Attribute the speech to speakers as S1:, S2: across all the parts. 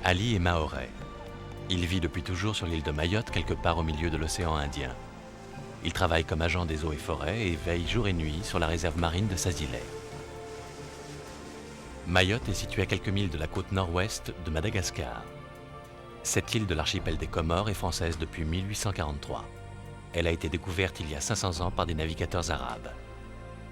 S1: Ali est mahorais. Il vit depuis toujours sur l'île de Mayotte, quelque part au milieu de l'océan Indien. Il travaille comme agent des eaux et forêts et veille jour et nuit sur la réserve marine de Sazilay. Mayotte est située à quelques milles de la côte nord-ouest de Madagascar. Cette île de l'archipel des Comores est française depuis 1843. Elle a été découverte il y a 500 ans par des navigateurs arabes.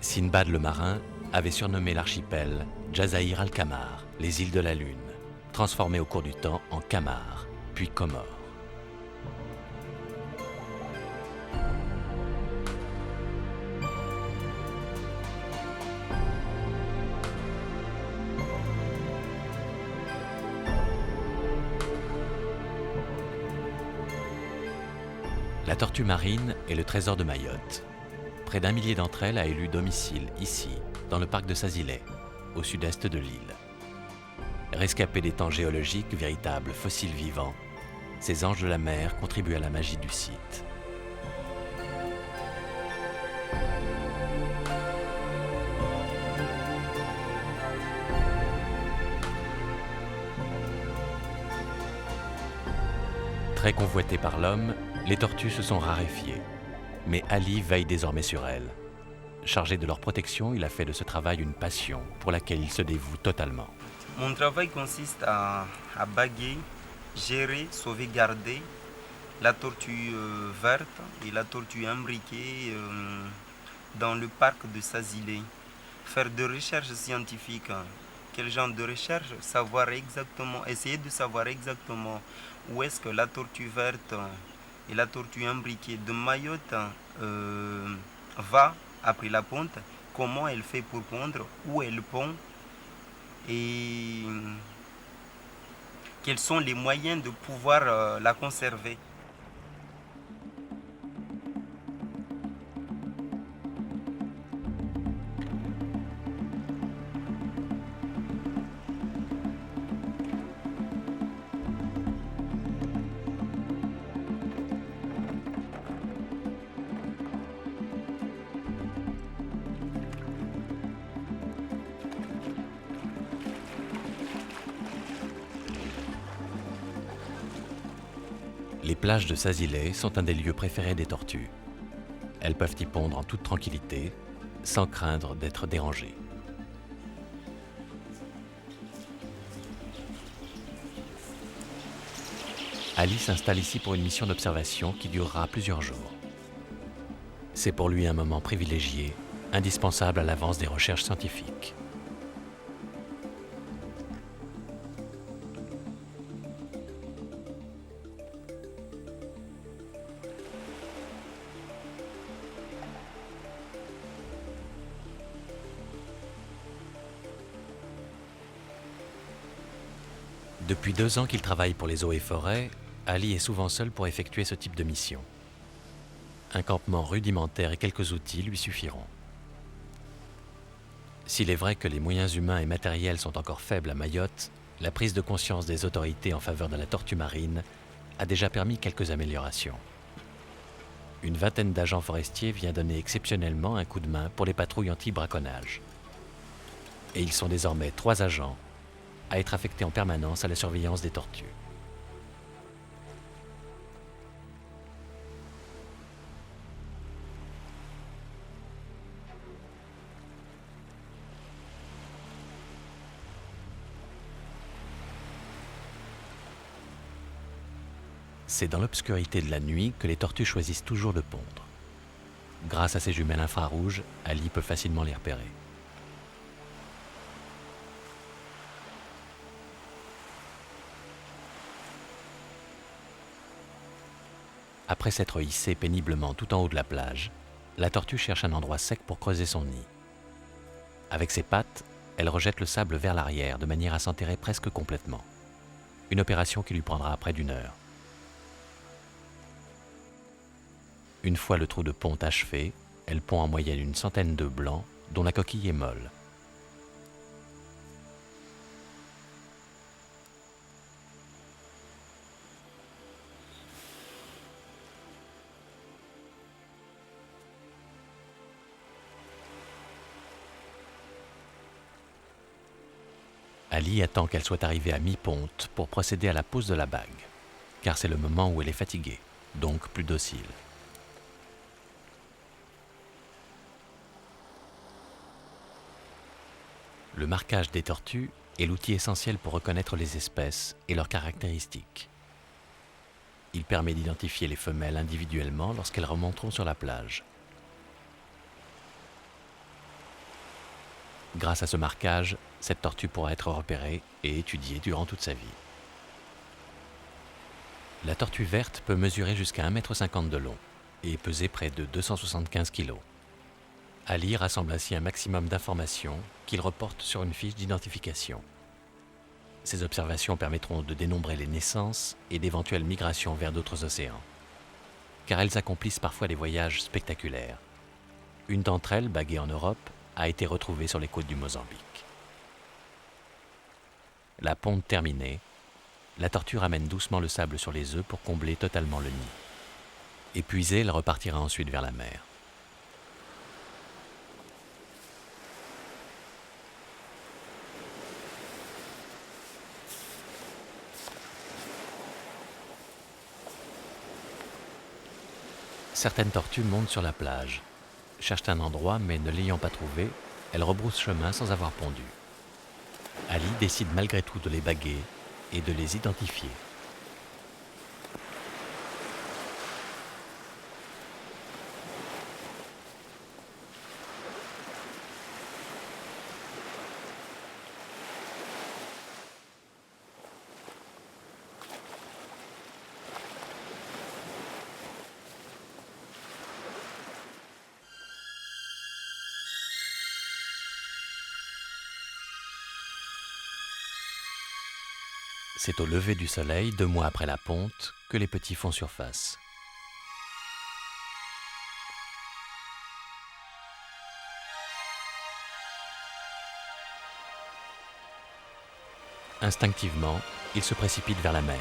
S1: Sinbad le marin avait surnommé l'archipel Jazaïr al-Kamar, les îles de la Lune, transformées au cours du temps en Kamar, puis Comores. La tortue marine est le trésor de Mayotte. Près d'1 millier d'entre elles a élu domicile ici, dans le parc de Sazilay, au sud-est de l'île. Rescapées des temps géologiques, véritables fossiles vivants, ces anges de la mer contribuent à la magie du site. Très convoitées par l'homme, les tortues se sont raréfiées. Mais Ali veille désormais sur elles. Chargé de leur protection, il a fait de ce travail une passion pour laquelle il se dévoue totalement.
S2: Mon travail consiste à baguer, gérer, sauvegarder la tortue verte et la tortue imbriquée dans le parc de Sazilay. Faire des recherches scientifiques. Quel genre de recherche? Essayer de savoir exactement où est-ce que la tortue verte et la tortue imbriquée de Mayotte va après la ponte, comment elle fait pour pondre, où elle pond et quels sont les moyens de pouvoir la conserver.
S1: Les plages de Sazilay sont un des lieux préférés des tortues. Elles peuvent y pondre en toute tranquillité, sans craindre d'être dérangées. Ali s'installe ici pour une mission d'observation qui durera plusieurs jours. C'est pour lui un moment privilégié, indispensable à l'avance des recherches scientifiques. Depuis 2 ans qu'il travaille pour les eaux et forêts, Ali est souvent seul pour effectuer ce type de mission. Un campement rudimentaire et quelques outils lui suffiront. S'il est vrai que les moyens humains et matériels sont encore faibles à Mayotte, la prise de conscience des autorités en faveur de la tortue marine a déjà permis quelques améliorations. Une vingtaine d'agents forestiers vient donner exceptionnellement un coup de main pour les patrouilles anti-braconnage. Et ils sont désormais 3 agents à être affectés en permanence à la surveillance des tortues. C'est dans l'obscurité de la nuit que les tortues choisissent toujours de pondre. Grâce à ses jumelles infrarouges, Ali peut facilement les repérer. Après s'être hissée péniblement tout en haut de la plage, la tortue cherche un endroit sec pour creuser son nid. Avec ses pattes, elle rejette le sable vers l'arrière de manière à s'enterrer presque complètement. Une opération qui lui prendra près d'1 heure. Une fois le trou de ponte achevé, elle pond en moyenne une centaine d'œufs blancs dont la coquille est molle. Ali attend qu'elle soit arrivée à mi-ponte pour procéder à la pose de la bague, car c'est le moment où elle est fatiguée, donc plus docile. Le marquage des tortues est l'outil essentiel pour reconnaître les espèces et leurs caractéristiques. Il permet d'identifier les femelles individuellement lorsqu'elles remonteront sur la plage. Grâce à ce marquage, cette tortue pourra être repérée et étudiée durant toute sa vie. La tortue verte peut mesurer jusqu'à 1,50 m de long et peser près de 275 kg. Ali rassemble ainsi un maximum d'informations qu'il reporte sur une fiche d'identification. Ces observations permettront de dénombrer les naissances et d'éventuelles migrations vers d'autres océans, car elles accomplissent parfois des voyages spectaculaires. Une d'entre elles, baguée en Europe, a été retrouvée sur les côtes du Mozambique. La ponte terminée, la tortue ramène doucement le sable sur les œufs pour combler totalement le nid. Épuisée, elle repartira ensuite vers la mer. Certaines tortues montent sur la plage, cherchent un endroit mais ne l'ayant pas trouvé, elles rebroussent chemin sans avoir pondu. Ali décide malgré tout de les baguer et de les identifier. C'est au lever du soleil, 2 mois après la ponte, que les petits font surface. Instinctivement, ils se précipitent vers la mer.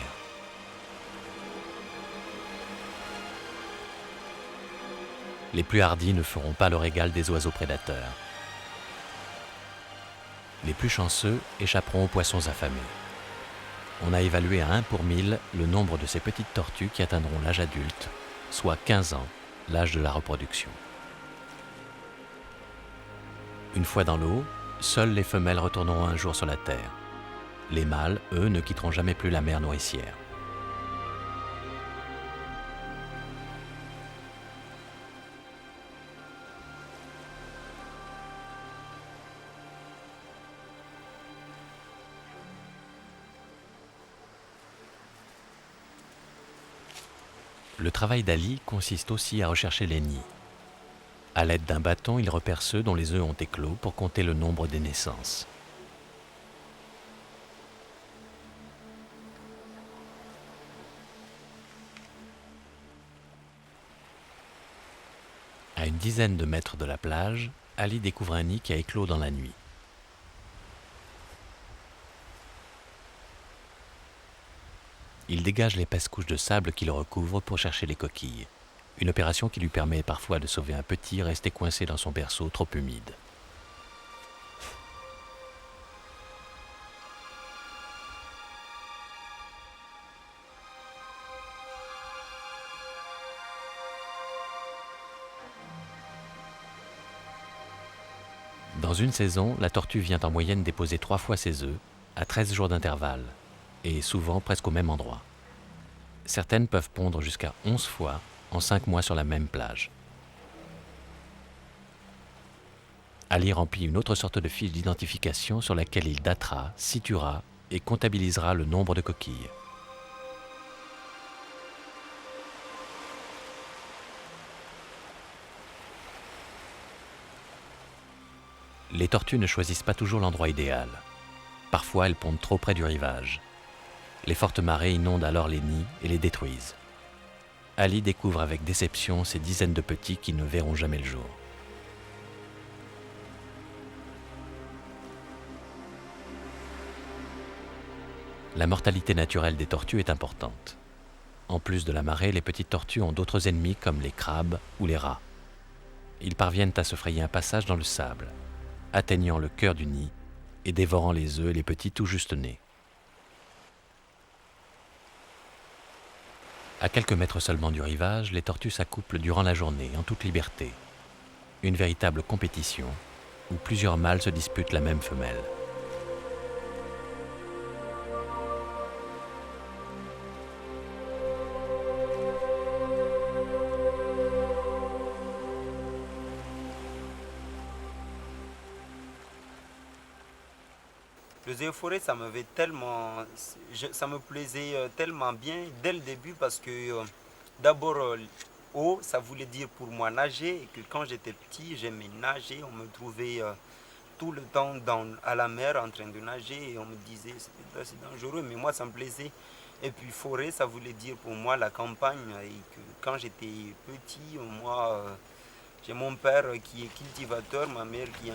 S1: Les plus hardis ne feront pas le régal des oiseaux prédateurs. Les plus chanceux échapperont aux poissons affamés. On a évalué à 1 pour 1000 le nombre de ces petites tortues qui atteindront l'âge adulte, soit 15 ans, l'âge de la reproduction. Une fois dans l'eau, seules les femelles retourneront un jour sur la terre. Les mâles, eux, ne quitteront jamais plus la mer nourricière. Le travail d'Ali consiste aussi à rechercher les nids. À l'aide d'un bâton, il repère ceux dont les œufs ont éclos pour compter le nombre des naissances. À une dizaine de mètres de la plage, Ali découvre un nid qui a éclos dans la nuit. Il dégage l'épaisse couche de sable qui le recouvre pour chercher les coquilles. Une opération qui lui permet parfois de sauver un petit resté coincé dans son berceau trop humide. Dans une saison, la tortue vient en moyenne déposer 3 fois ses œufs, à 13 jours d'intervalle, et souvent presque au même endroit. Certaines peuvent pondre jusqu'à 11 fois en 5 mois sur la même plage. Ali remplit une autre sorte de fiche d'identification sur laquelle il datera, situera et comptabilisera le nombre de coquilles. Les tortues ne choisissent pas toujours l'endroit idéal. Parfois, elles pondent trop près du rivage. Les fortes marées inondent alors les nids et les détruisent. Ali découvre avec déception ces dizaines de petits qui ne verront jamais le jour. La mortalité naturelle des tortues est importante. En plus de la marée, les petites tortues ont d'autres ennemis comme les crabes ou les rats. Ils parviennent à se frayer un passage dans le sable, atteignant le cœur du nid et dévorant les œufs et les petits tout juste nés. À quelques mètres seulement du rivage, les tortues s'accouplent durant la journée, en toute liberté. Une véritable compétition, où plusieurs mâles se disputent la même femelle.
S2: Les œufs et forêts, ça m'avait tellement, ça me plaisait tellement bien dès le début parce que d'abord, eau, ça voulait dire pour moi nager et que quand j'étais petit, j'aimais nager. On me trouvait tout le temps à la mer en train de nager et on me disait c'est dangereux, mais moi ça me plaisait. Et puis forêt, ça voulait dire pour moi la campagne et que quand j'étais petit, moi, j'ai mon père qui est cultivateur, ma mère qui est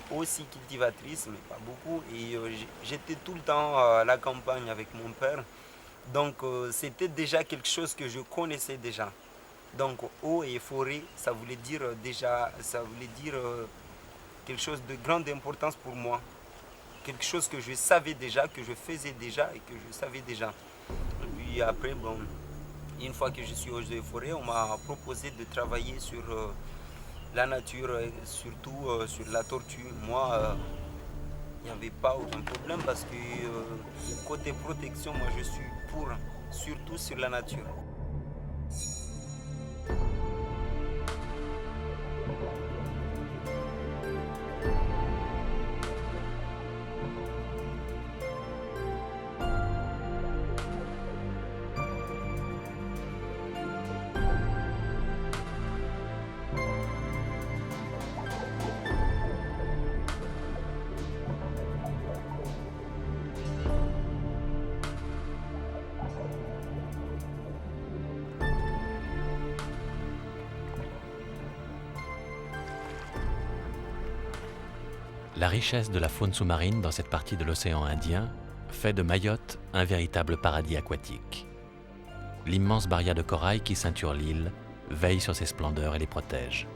S2: aussi cultivatrice, mais pas beaucoup. Et j'étais tout le temps à la campagne avec mon père. Donc c'était déjà quelque chose que je connaissais déjà. Donc eau et forêt, ça voulait dire déjà, ça voulait dire quelque chose de grande importance pour moi. Quelque chose que je savais déjà, que je faisais déjà et que je savais déjà. Et puis après, bon, une fois que je suis aux eaux et forêts, on m'a proposé de travailler sur la nature, et surtout sur la tortue. Moi, il n'y avait pas aucun problème parce que côté protection, moi je suis pour, surtout sur la nature.
S1: La richesse de la faune sous-marine dans cette partie de l'océan Indien fait de Mayotte un véritable paradis aquatique. L'immense barrière de corail qui ceinture l'île veille sur ses splendeurs et les protège.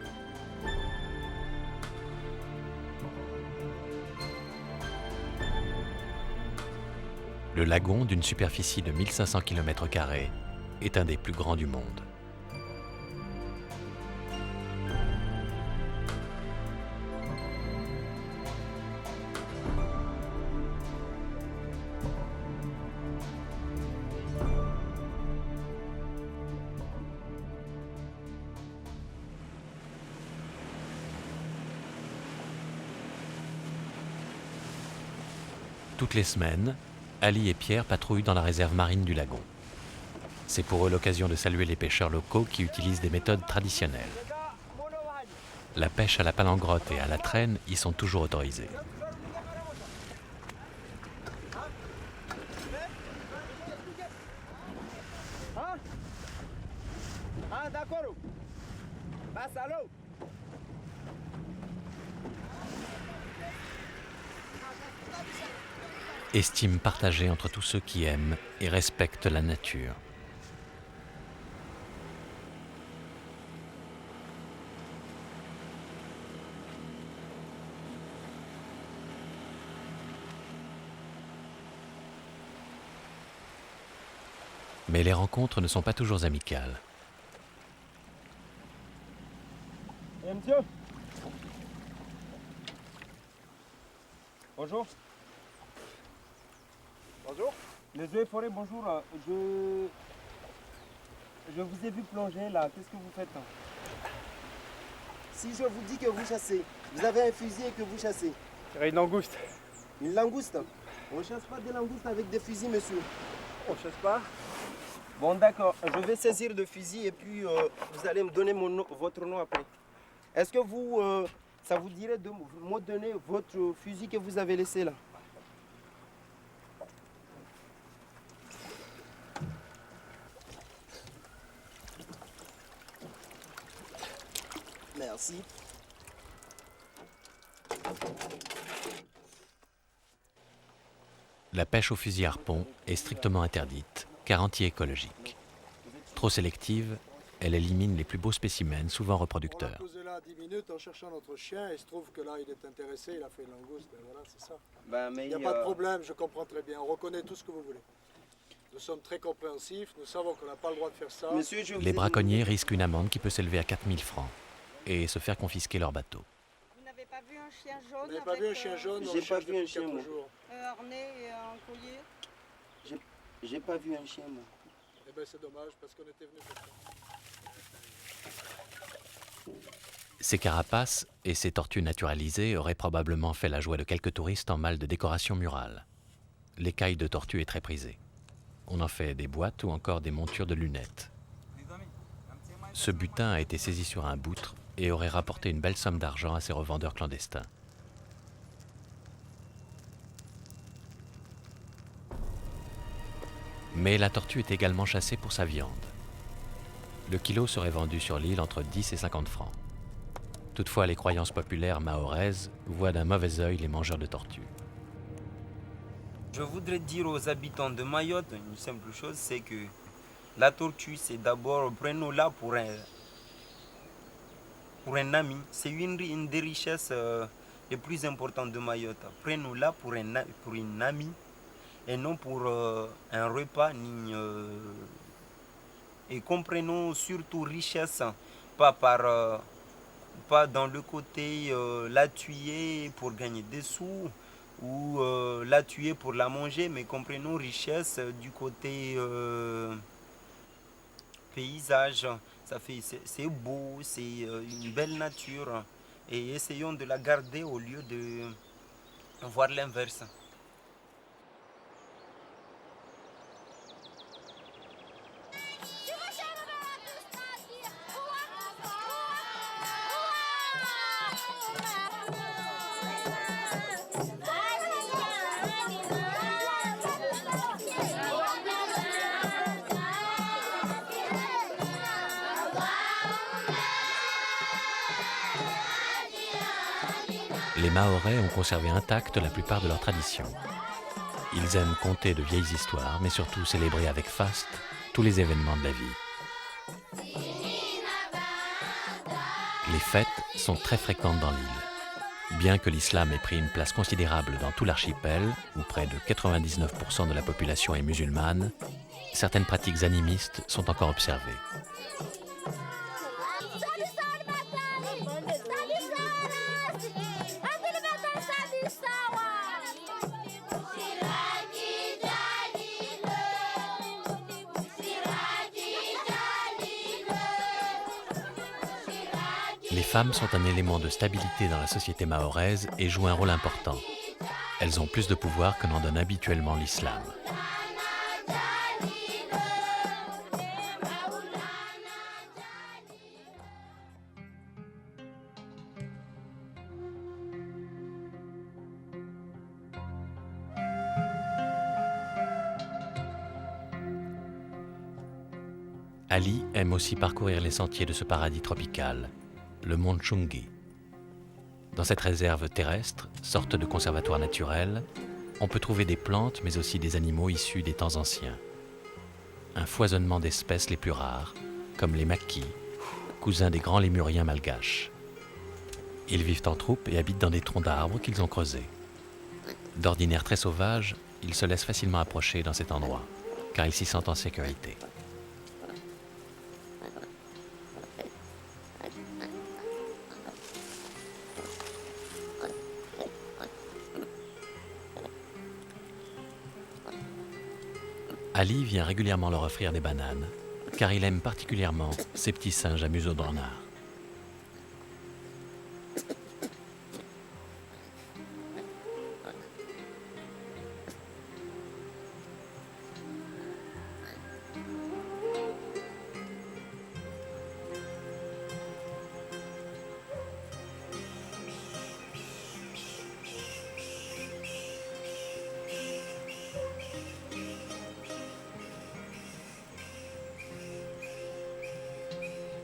S1: Le lagon, d'une superficie de 1500 km², est un des plus grands du monde. Toutes les semaines, Ali et Pierre patrouillent dans la réserve marine du lagon. C'est pour eux l'occasion de saluer les pêcheurs locaux qui utilisent des méthodes traditionnelles. La pêche à la palangrotte et à la traîne y sont toujours autorisées. Estime partagée entre tous ceux qui aiment et respectent la nature. Mais les rencontres ne sont pas toujours amicales.
S3: Et monsieur. Bonjour. Bonjour. Les œufs et forêts, bonjour. Je vous ai vu plonger là. Qu'est-ce que vous faites?
S4: Si je vous dis que vous chassez, vous avez un fusil et que vous chassez.
S3: Une langouste.
S4: Une langouste. On ne chasse pas des langoustes avec des fusils, monsieur.
S3: On chasse pas.
S4: Bon, d'accord. Je vais saisir le fusil et puis vous allez me donner votre nom après. Est-ce que vous, ça vous dirait de me donner votre fusil que vous avez laissé là? Merci.
S1: La pêche au fusil harpon est strictement interdite, car anti-écologique. Trop sélective, elle élimine les plus beaux spécimens, souvent
S5: On a
S1: reproducteurs.
S5: causé là 10 minutes en cherchant notre chien et il se trouve que là il est intéressé, il a fait une langouste, et voilà, c'est ça.
S4: Mais
S5: Il n'y a pas de problème, je comprends très bien, on reconnaît tout ce que vous voulez. Nous sommes très compréhensifs, nous savons qu'on n'a pas le droit de faire ça.
S4: Monsieur, je vous ai
S1: Les
S4: dit-
S1: braconniers risquent une amende qui peut s'élever à 4 000 francs et se faire confisquer leur bateau.
S6: Vous n'avez pas vu un chien
S5: Vous
S6: jaune
S5: n'avez pas
S6: avec,
S5: vu un chien jaune, on
S4: j'ai
S5: le
S4: pas
S5: cherche
S4: vu un
S5: depuis
S4: chien,
S5: 4
S4: moi.
S5: jours.
S6: harnais et un collier?
S4: J'ai pas vu un chien, moi.
S5: Eh bien c'est dommage parce qu'on était venu pour ça.
S1: Ces carapaces et ces tortues naturalisées auraient probablement fait la joie de quelques touristes en mal de décoration murale. L'écaille de tortue est très prisée. On en fait des boîtes ou encore des montures de lunettes. Ce butin a été saisi sur un boutre et aurait rapporté une belle somme d'argent à ces revendeurs clandestins. Mais la tortue est également chassée pour sa viande. Le kilo serait vendu sur l'île entre 10 et 50 francs. Toutefois, les croyances populaires mahoraises voient d'un mauvais œil les mangeurs de tortues.
S2: Je voudrais dire aux habitants de Mayotte une simple chose, c'est que la tortue, c'est d'abord, prenons-la pour un ami. C'est une des richesses les plus importantes de Mayotte. Prenons-la pour une amie et non pour un repas. Et comprenons surtout richesse, pas dans le côté la tuer pour gagner des sous ou la tuer pour la manger, mais comprenons richesse du côté paysage. C'est beau, c'est une belle nature et essayons de la garder au lieu de voir l'inverse.
S1: Les Mahorais ont conservé intactes la plupart de leurs traditions. Ils aiment conter de vieilles histoires, mais surtout célébrer avec faste tous les événements de la vie. Les fêtes sont très fréquentes dans l'île. Bien que l'islam ait pris une place considérable dans tout l'archipel, où près de 99% de la population est musulmane, certaines pratiques animistes sont encore observées. Les femmes sont un élément de stabilité dans la société mahoraise et jouent un rôle important. Elles ont plus de pouvoir que n'en donne habituellement l'islam. Ali aime aussi parcourir les sentiers de ce paradis tropical, le mont Chungi. Dans cette réserve terrestre, sorte de conservatoire naturel, on peut trouver des plantes mais aussi des animaux issus des temps anciens. Un foisonnement d'espèces les plus rares, comme les maquis, cousins des grands lémuriens malgaches. Ils vivent en troupe et habitent dans des troncs d'arbres qu'ils ont creusés. D'ordinaire très sauvages, ils se laissent facilement approcher dans cet endroit, car ils s'y sentent en sécurité. Ali vient régulièrement leur offrir des bananes, car il aime particulièrement ces petits singes à museau de renard.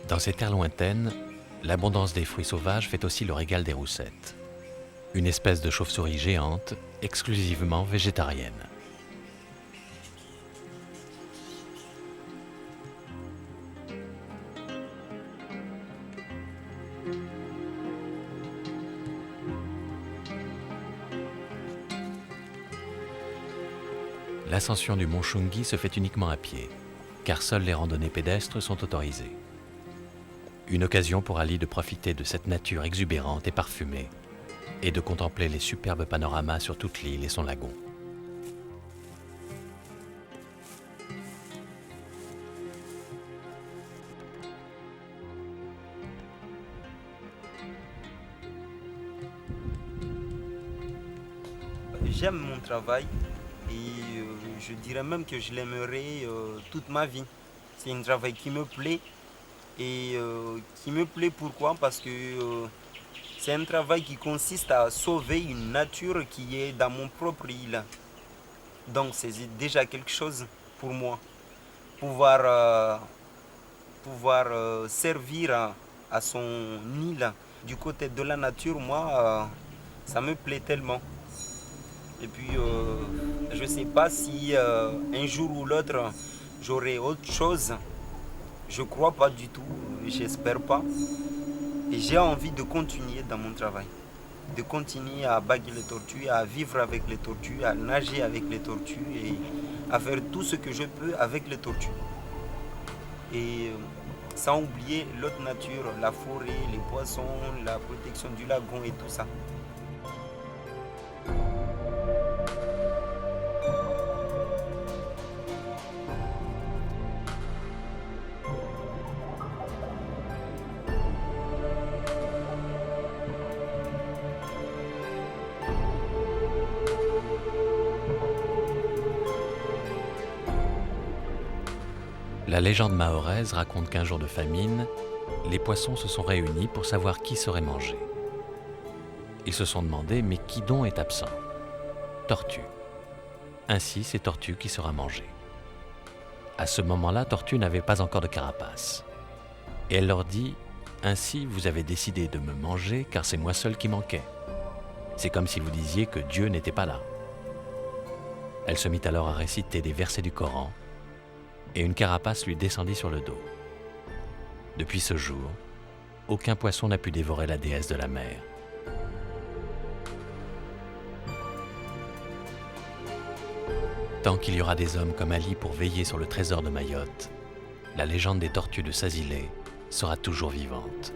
S1: Dans ces terres lointaines, l'abondance des fruits sauvages fait aussi le régal des roussettes, une espèce de chauve-souris géante exclusivement végétarienne. l'ascension du mont Chungi se fait uniquement à pied, car seules les randonnées pédestres sont autorisées. Une occasion pour Ali de profiter de cette nature exubérante et parfumée, et de contempler les superbes panoramas sur toute l'île et son lagon.
S2: J'aime mon travail et je dirais même que je l'aimerai toute ma vie. C'est un travail qui me plaît et qui me plaît pourquoi? Parce que c'est un travail qui consiste à sauver une nature qui est dans mon propre île. Donc c'est déjà quelque chose pour moi. Pouvoir servir à son île du côté de la nature, moi, ça me plaît tellement. Et puis, je ne sais pas si un jour ou l'autre, j'aurai autre chose. Je ne crois pas du tout, j'espère pas. Et j'ai envie de continuer dans mon travail. De continuer à baguer les tortues, à vivre avec les tortues, à nager avec les tortues et à faire tout ce que je peux avec les tortues. Et sans oublier l'autre nature, la forêt, les poissons, la protection du lagon et tout ça.
S1: La légende mahoraise raconte qu'un jour de famine, les poissons se sont réunis pour savoir qui serait mangé. Ils se sont demandé, mais qui donc est absent? Tortue. Ainsi, c'est Tortue qui sera mangé. À ce moment-là, Tortue n'avait pas encore de carapace. Et elle leur dit, « Ainsi, vous avez décidé de me manger car c'est moi seul qui manquais. C'est comme si vous disiez que Dieu n'était pas là. » Elle se mit alors à réciter des versets du Coran, et une carapace lui descendit sur le dos. Depuis ce jour, aucun poisson n'a pu dévorer la déesse de la mer. Tant qu'il y aura des hommes comme Ali pour veiller sur le trésor de Mayotte, la légende des tortues de Sazilé sera toujours vivante.